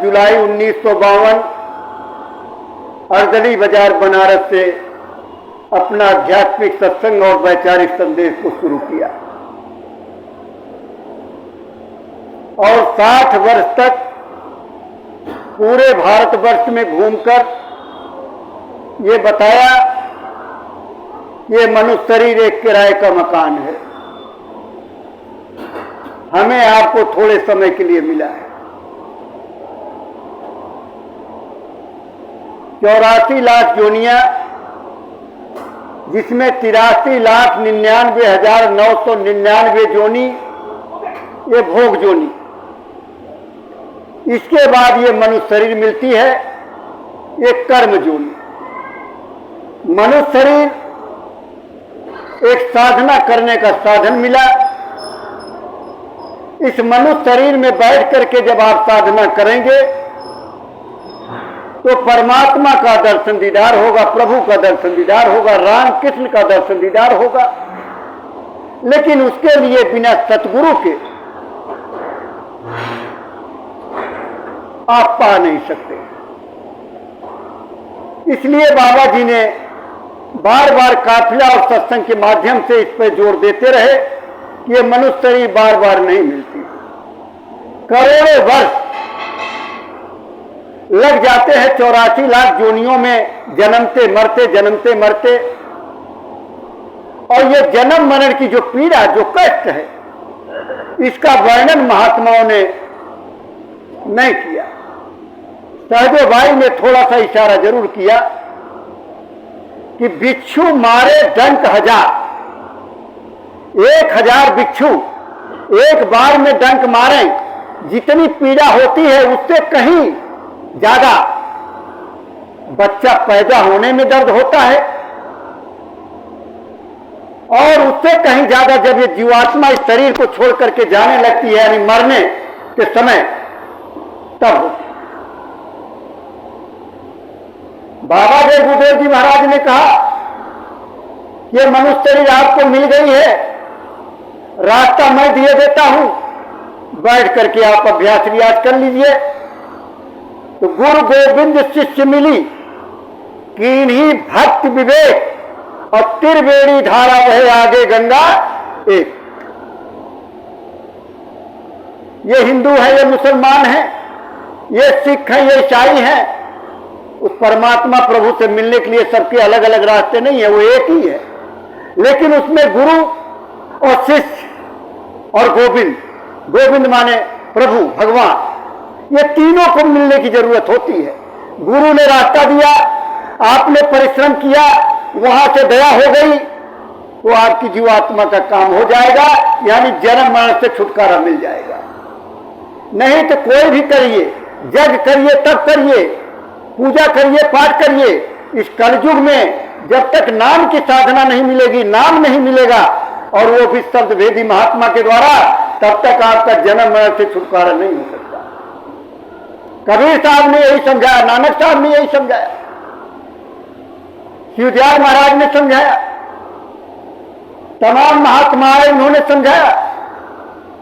जुलाई 1952 अर्दली बाजार बनारस से अपना आध्यात्मिक सत्संग और वैचारिक संदेश को शुरू किया और 60 वर्ष तक पूरे भारतवर्ष में घूमकर ये बताया ये मनुष्य शरीर एक किराए का मकान है, हमें आपको थोड़े समय के लिए मिला है। 84 लाख योनियां, जिसमें 83,99,999 जोनी ये भोग जोनी, इसके बाद ये मनुष्य शरीर मिलती है, ये कर्म जोनी। मनुष्य शरीर एक साधना करने का साधन मिला। इस मनुष्य शरीर में बैठ करके जब आप साधना करेंगे तो परमात्मा का दर्शन दीदार होगा, प्रभु का दर्शन दीदार होगा, राम कृष्ण का दर्शन दीदार होगा। लेकिन उसके लिए बिना सतगुरु के आप पा नहीं सकते। इसलिए बाबा जी ने बार बार काफिला और सत्संग के माध्यम से इस पर जोर देते रहे कि ये मनुष्य शरीर बार बार नहीं मिलती। करोड़ों वर्ष लग जाते हैं 84 लाख जोनियों में जन्मते मरते, और ये जन्म मरण की जो पीड़ा, जो कष्ट है, इसका वर्णन महात्माओं ने नहीं किया। सहदेव भाई ने थोड़ा सा इशारा जरूर किया कि बिच्छू मारे डंक 1000 बिच्छू एक बार में डंक मारे, जितनी पीड़ा होती है उससे कहीं ज्यादा बच्चा पैदा होने में दर्द होता है, और उससे कहीं ज्यादा जब ये जीवात्मा इस शरीर को छोड़ करके जाने लगती है, यानी मरने के समय, तब होती है। बाबा जय गुरुदेव जी महाराज ने कहा ये मनुष्य शरीर आपको मिल गई है, रास्ता मैं दिए देता हूं, बैठ करके आप अभ्यास रियाज कर लीजिए। तो गुरु गोविंद शिष्य मिली, कीन्ही भक्ति विवेक, और त्रिवेणी धारा बहे आगे गंगा एक। ये हिंदू है, ये मुसलमान है, ये सिख है, ये ईसाई है, उस परमात्मा प्रभु से मिलने के लिए सबके अलग अलग रास्ते नहीं है, वो एक ही है। लेकिन उसमें गुरु और शिष्य और गोविंद माने प्रभु भगवान, ये तीनों को मिलने की जरूरत होती है। गुरु ने रास्ता दिया, आपने परिश्रम किया, वहां से दया हो गई, तो आपकी जीवात्मा का काम हो जाएगा, यानी जन्म मरण से छुटकारा मिल जाएगा। नहीं तो कोई भी करिए, जग करिए, तब करिए, पूजा करिए, पाठ करिए, इस कलयुग में जब तक नाम की साधना नहीं मिलेगी, नाम नहीं मिलेगा, और वो भी शब्द भेदी महात्मा के द्वारा, तब तक आपका जन्म मरण से छुटकारा नहीं हो सकता। कबीर साहब ने यही समझाया, नानक साहब ने यही समझाया, शिवदयाल महाराज ने समझाया, तमाम महात्माएं उन्होंने समझाया,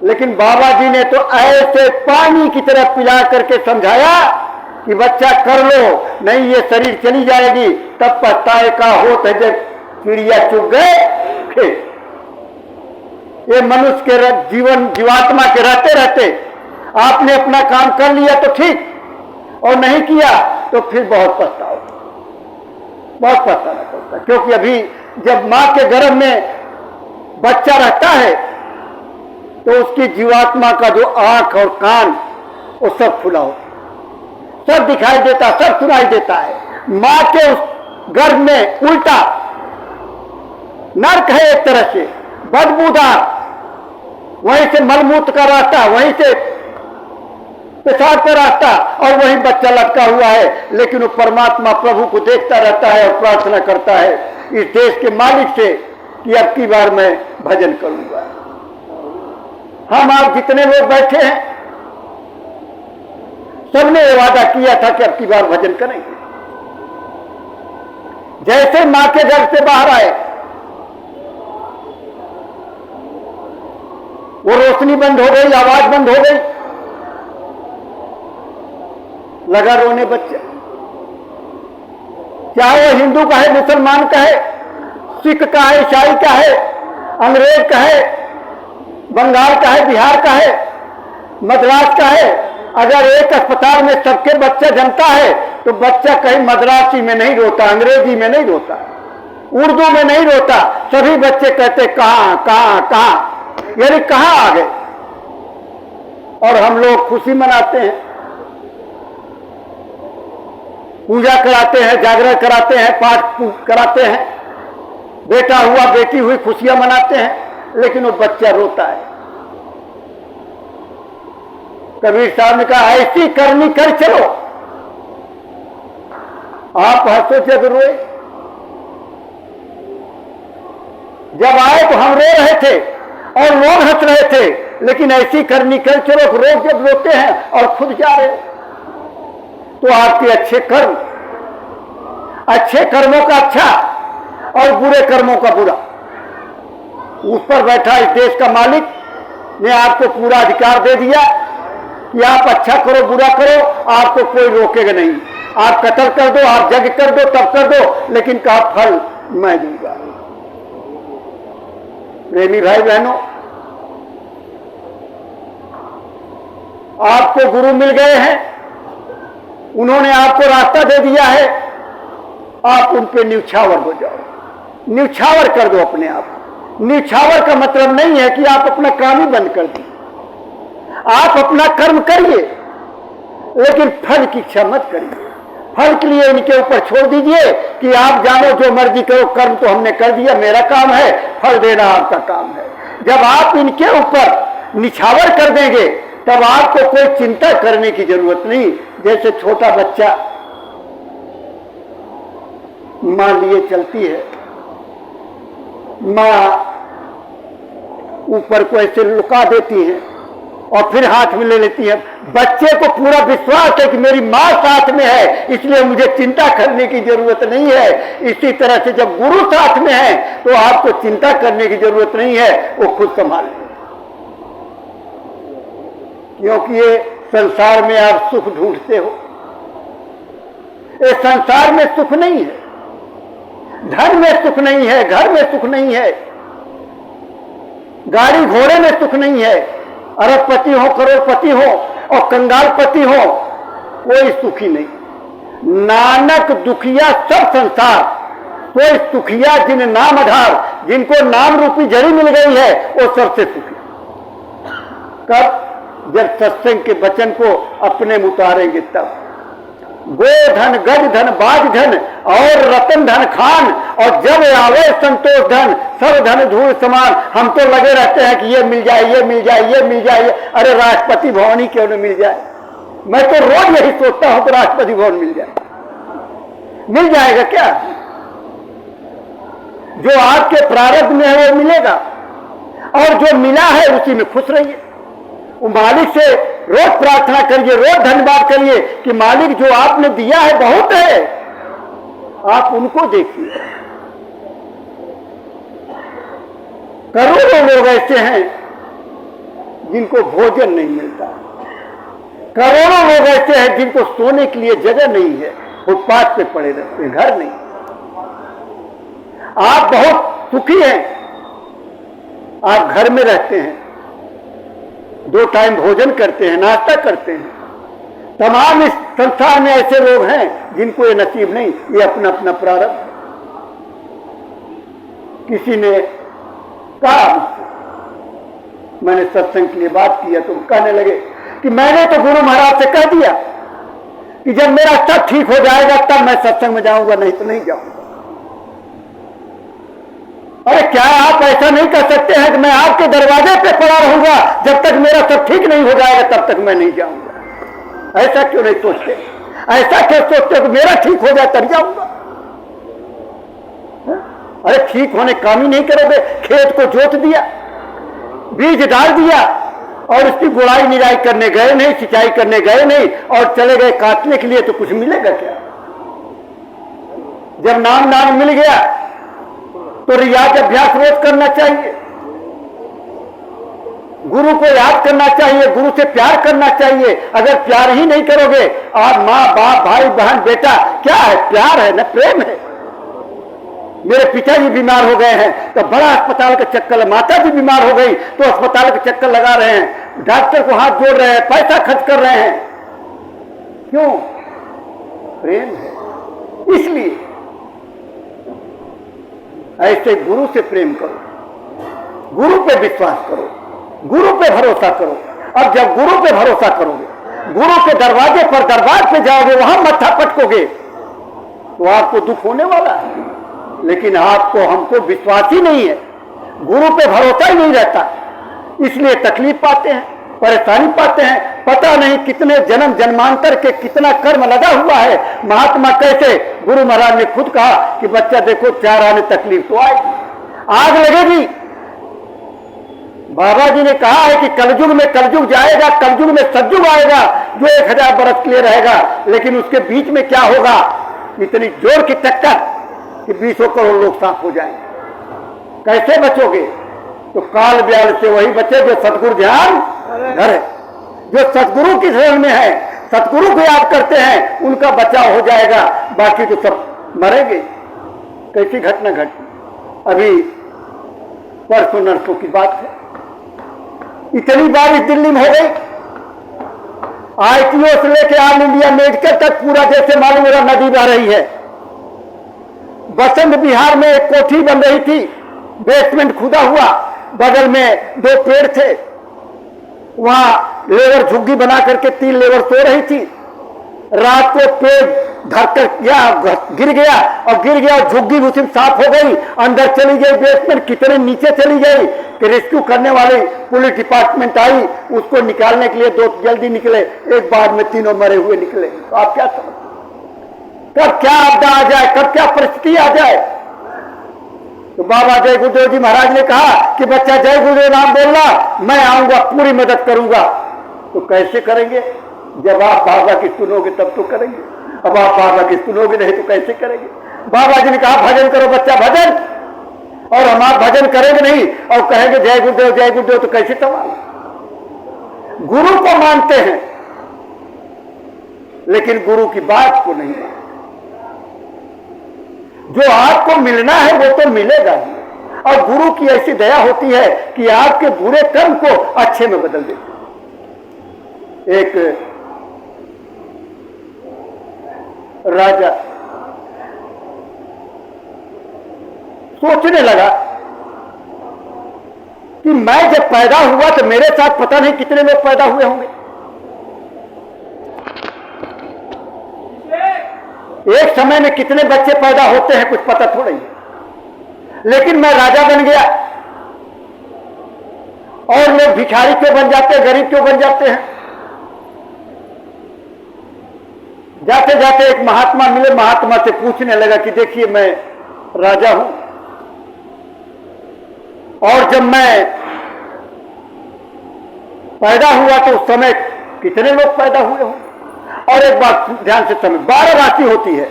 लेकिन बाबा जी ने तो ऐसे पानी की तरह पिला करके समझाया कि बच्चा कर लो, नहीं ये शरीर चली जाएगी, तब पछताए का होत है जब चिड़िया चुग गए। ये मनुष्य के जीवात्मा के रहते रहते आपने अपना काम कर लिया तो ठीक, और नहीं किया तो फिर बहुत पछताओ, बहुत पछताना पड़ता। क्योंकि अभी जब मां के गर्भ में बच्चा रहता है तो उसकी जीवात्मा का जो आंख और कान वो सब खुला होता है, सब दिखाई देता, सब सुनाई देता है। मां के उस गर्भ में उल्टा नरक है, एक तरह से बदबूदार, वहीं से मलमूत्र का रास्ता, वहीं से पेशाब का रास्ता, और वहीं बच्चा लटका हुआ है। लेकिन वो परमात्मा प्रभु को देखता रहता है और प्रार्थना करता है इस देश के मालिक से कि अब की बार मैं भजन करूंगा। हम आप जितने लोग बैठे हैं, सबने ये वादा किया था कि अब की बार भजन करेंगे। जैसे मां के घर से बाहर आए, वो रोशनी बंद हो गई, आवाज बंद हो गई, लगा रोने बच्चा, चाहे वो हिंदू का है, मुसलमान का है, सिख का है, ईसाई का है, अंग्रेज का है, बंगाल का है, बिहार का है, मद्रास का है। अगर एक अस्पताल में सबके बच्चा जमता है तो बच्चा कहीं मद्रासी में नहीं रोता, अंग्रेजी में नहीं रोता, उर्दू में नहीं रोता, सभी बच्चे कहते कहां कहां कहां, यानी कहां आ गए। और हम लोग खुशी मनाते हैं, पूजा कराते हैं, जागरण कराते हैं, पाठ कराते हैं, बेटा हुआ बेटी हुई खुशियां मनाते हैं, लेकिन वो बच्चा रोता है। कबीर साहब ने कहा ऐसी करनी कर चलो, आप हंसो जब रोए। जब आए तो हम रो रहे थे और लोग हंस रहे थे, लेकिन ऐसी करनी कर चलो, लोग जब रोते हैं और खुद जा रहे हो, तो आपके अच्छे कर्म, अच्छे कर्मों का अच्छा और बुरे कर्मों का बुरा, उस पर बैठा इस देश का मालिक ने आपको पूरा अधिकार दे दिया कि आप अच्छा करो बुरा करो, आपको कोई रोकेगा नहीं। आप कत्ल कर दो, आप यज्ञ कर दो, तब कर दो, लेकिन का फल मैं दूंगा। प्रेमी भाई बहनों, आपको गुरु मिल गए हैं, उन्होंने आपको रास्ता दे दिया है, आप उन पे न्यौछावर हो जाओ, न्यौछावर कर दो अपने आप। न्यौछावर का मतलब नहीं है कि आप अपना काम ही बंद कर दिए, आप अपना कर्म करिए, लेकिन फल की इच्छा मत करिए। फल के लिए इनके ऊपर छोड़ दीजिए कि आप जानो जो मर्जी करो, कर्म तो हमने कर दिया, मेरा काम है, फल देना आपका काम है। जब आप इनके ऊपर निछावर कर देंगे तब आपको कोई चिंता करने की जरूरत नहीं। जैसे छोटा बच्चा मां लिए चलती है, मां ऊपर को ऐसे लुका देती है और फिर हाथ में ले लेती है। बच्चे को पूरा विश्वास है कि मेरी मां साथ में है, इसलिए मुझे चिंता करने की जरूरत नहीं है। इसी तरह से जब गुरु साथ में है तो आपको चिंता करने की जरूरत नहीं है, वो खुद संभाल ले। क्योंकि ये संसार में आप सुख ढूंढते हो, इस संसार में सुख नहीं है, धन में सुख नहीं है, घर में सुख नहीं है, गाड़ी घोड़े में सुख नहीं है, अरबपति हो, करोड़पति हो और कंगालपति हो, कोई सुखी नहीं। नानक दुखिया सब संसार, कोई सुखिया जिन नाम आधार, जिनको नाम रूपी जड़ी मिल गई है, वो सबसे सुखी। कब? जब सत्संग के वचन को अपने में उतारेंगे तब। गोधन, गज धन, बाज धन और रतन धन खान, और जब आवे संतोष धन, सब धन धूल समान। हम तो लगे रहते हैं कि ये मिल जाए, ये मिल जाए, ये मिल जाए, अरे राष्ट्रपति भवन ही क्यों न मिल जाए। मैं तो रोज यही सोचता हूं कि राष्ट्रपति भवन मिल जाए। मिल जाएगा क्या? जो आपके प्रारब्ध में है वो मिलेगा, और जो मिला है उसी में खुश रहिए। मालिक से रोज प्रार्थना करिए, रोज धन्यवाद करिए कि मालिक जो आपने दिया है बहुत है, आप उनको देखिए। करोड़ों लोग ऐसे हैं जिनको भोजन नहीं मिलता, करोड़ों लोग ऐसे हैं जिनको सोने के लिए जगह नहीं है, फुटपाथ पे पड़े रहते हैं, घर नहीं। आप बहुत सुखी हैं, आप घर में रहते हैं, 2 टाइम भोजन करते हैं, नाश्ता करते हैं। तमाम इस संसार में ऐसे लोग हैं जिनको ये नसीब नहीं, ये अपना अपना प्रारब्ध। किसी ने कहा, मैंने सत्संग के लिए बात किया तो कहने लगे कि मैंने तो गुरु महाराज से कह दिया कि जब मेरा सब ठीक हो जाएगा तब मैं सत्संग में जाऊंगा, नहीं तो नहीं जाऊंगा। अरे क्या आप ऐसा नहीं कर सकते हैं कि मैं आपके दरवाजे पे पड़ा रहूंगा, जब तक मेरा सब ठीक नहीं हो जाएगा तब तक मैं नहीं जाऊंगा? ऐसा क्यों नहीं सोचते? ऐसा क्यों सोचते कि मेरा ठीक हो जाए तब जाऊंगा? अरे ठीक होने काम ही नहीं करोगे। खेत को जोत दिया, बीज डाल दिया और उसकी गुड़ाई निराई करने गए नहीं, सिंचाई करने गए नहीं और चले गए काटने के लिए, तो कुछ मिलेगा क्या? जब नाम मिल गया तो रियाज अभ्यास रोज करना चाहिए। गुरु को याद करना चाहिए, गुरु से प्यार करना चाहिए। अगर प्यार ही नहीं करोगे, आप माँ बाप भाई बहन बेटा क्या है? प्यार है ना, प्रेम है। मेरे पिताजी बीमार हो गए हैं तो बड़ा अस्पताल का चक्कर, माता जी बीमार हो गई तो अस्पताल का चक्कर लगा रहे हैं, डॉक्टर को हाथ जोड़ रहे हैं, पैसा खर्च कर रहे हैं। क्यों? प्रेम है। इसलिए ऐसे गुरु से प्रेम करो, गुरु पे विश्वास करो, गुरु पे भरोसा करो। अब जब गुरु पे भरोसा करोगे, गुरु के दरवाजे पर दरबार पे जाओगे, वहां मत्था पटकोगे तो आपको दुख होने वाला है। लेकिन आपको हमको विश्वास ही नहीं है, गुरु पे भरोसा ही नहीं रहता, इसलिए तकलीफ पाते हैं, परेशानी पाते हैं। पता नहीं कितने जन्म जन्मांतर के कितना कर्म लगा हुआ है। महात्मा कैसे, गुरु महाराज ने खुद कहा कि बच्चा देखो 4 आने तकलीफ तो आएगी, आग लगेगी। बाबा जी ने कहा है कि कलयुग में कलयुग जाएगा, कलयुग में सतयुग आएगा जो 1000 बरस के लिए रहेगा। लेकिन उसके बीच में क्या होगा? इतनी जोर की टक्कर कि 20 करोड़ लोग साफ हो जाएंगे। कैसे बचोगे? तो काल ब्याल से वही बचे जो सतगुरु ध्यान धरे, जो सतगुरु की शरण में है, सतगुरु को याद करते हैं, उनका बचाव हो जाएगा। बाकी तो सब मरेंगे। कैसी घटना घटी अभी परसों नरसों की बात है, इतनी बारिश दिल्ली में हो गई, ITO से लेके ऑल इंडिया मेडिकल तक पूरा जैसे मालूम मेरा नदी बह रही है। बसंत बिहार में एक कोठी बन रही थी, बेसमेंट खुदा हुआ, बगल में 2 पेड़ थे, वहां लेबर झुग्गी बना करके 3 लेबर सो रही थी। रात को पेड़ धरकर गिर गया और झुग्गी उसी में साफ हो गई, अंदर चली गई, बेसमेंट कितने नीचे चली गई कि रेस्क्यू करने वाली पुलिस डिपार्टमेंट आई, उसको निकालने के लिए 2 जल्दी निकले, एक बाद में 3 मरे हुए निकले। तो आप क्या समझते, कब क्या आपदा आ जाए, कब क्या परिस्थिति आ जाए? तो बाबा जय गुरुदेव जी महाराज ने कहा कि बच्चा जय गुरुदेव नाम बोलना, मैं आऊंगा, पूरी मदद करूंगा। तो कैसे करेंगे? जब आप बाबा की सुनोगे तब तो करेंगे, अब आप बाबा की सुनोगे नहीं तो कैसे करेंगे? बाबा जी ने कहा भजन करो बच्चा, भजन, और हम आप भजन करेंगे नहीं और कहेंगे जय गुरुदेव तो कैसे संभाल? गुरु को मानते हैं लेकिन गुरु की बात को नहीं मानते। जो आपको मिलना है वो तो मिलेगा ही, और गुरु की ऐसी दया होती है कि आपके बुरे कर्म को अच्छे में बदल देते। एक राजा सोचने लगा कि मैं जब पैदा हुआ तो मेरे साथ पता नहीं कितने लोग पैदा हुए होंगे। एक समय में कितने बच्चे पैदा होते हैं कुछ पता थोड़ा ही, लेकिन मैं राजा बन गया और लोग भिखारी क्यों बन जाते हैं, गरीब क्यों बन जाते हैं? जाते जाते एक महात्मा मिले, महात्मा से पूछने लगा कि देखिए मैं राजा हूं और जब मैं पैदा हुआ तो उस समय कितने लोग पैदा हुए हों? और एक बात ध्यान से समझ, 12 राशि होती है,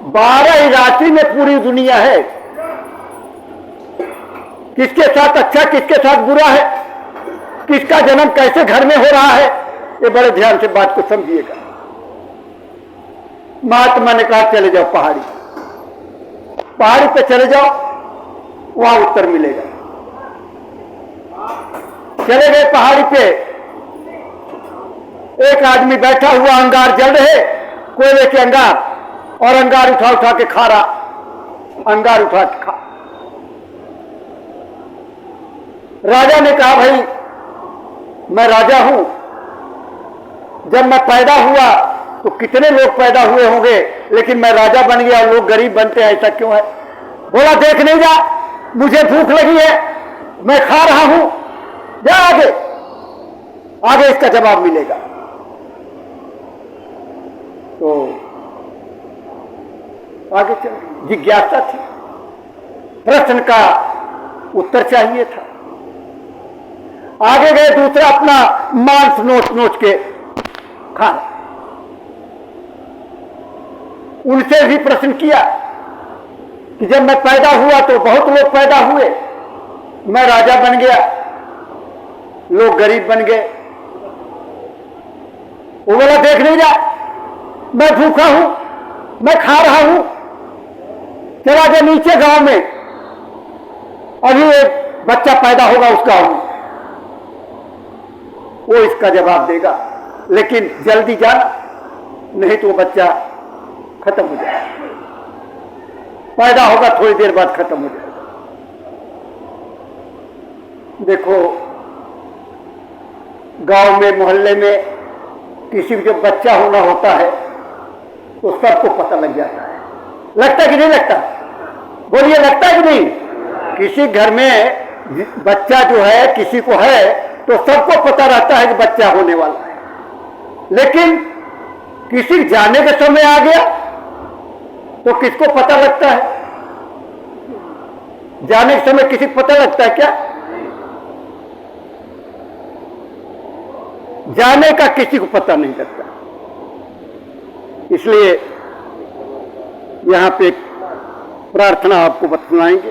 12 ही राशि में पूरी दुनिया है। किसके साथ अच्छा किसके साथ बुरा है, किसका जन्म कैसे घर में हो रहा है, ये बड़े ध्यान से बात को समझिएगा। महात्मा ने कहा चले जाओ पहाड़ी पे चले जाओ, वहां उत्तर मिलेगा। चले गए पहाड़ी पे, एक आदमी बैठा हुआ, अंगार जल रहे, कोयले के अंगार, और अंगार उठा उठा के खा रहा, अंगार उठा के खा। राजा ने कहा भाई मैं राजा हूं, जब मैं पैदा हुआ तो कितने लोग पैदा हुए होंगे, लेकिन मैं राजा बन गया और लोग गरीब बनते हैं, ऐसा क्यों है? बोला देख नहीं जा, मुझे भूख लगी है, मैं खा रहा हूं, जा आगे, आगे इसका जवाब मिलेगा। तो आगे चल, जिज्ञासा थी, प्रश्न का उत्तर चाहिए था। आगे गए, दूसरा अपना मांस नोच नोच के खा, उनसे भी प्रश्न किया कि जब मैं पैदा हुआ तो बहुत लोग पैदा हुए, मैं राजा बन गया, लोग गरीब बन गए। वो बोला देख नहीं रहा, मैं भूखा हूं, मैं खा रहा हूं। चला गया नीचे गांव में, अभी एक बच्चा पैदा होगा उस गांव में, वो इसका जवाब देगा, लेकिन जल्दी जाना, नहीं तो वो बच्चा खत्म हो जाएगा। पैदा होगा थोड़ी देर बाद खत्म हो जाएगा। देखो, गांव में मोहल्ले में किसी भी जब बच्चा होना होता है तो सबको पता लग जाता है। लगता है कि नहीं लगता? बोलिए, लगता है कि नहीं? किसी घर में बच्चा जो है किसी को है तो सबको पता रहता है कि बच्चा होने वाला है, लेकिन किसी जाने के समय आ गया तो किसको पता लगता है? जाने के समय किसी को पता लगता है क्या? जाने का किसी को पता नहीं लगता। इसलिए यहां पे प्रार्थना आपको बतलाएंगे।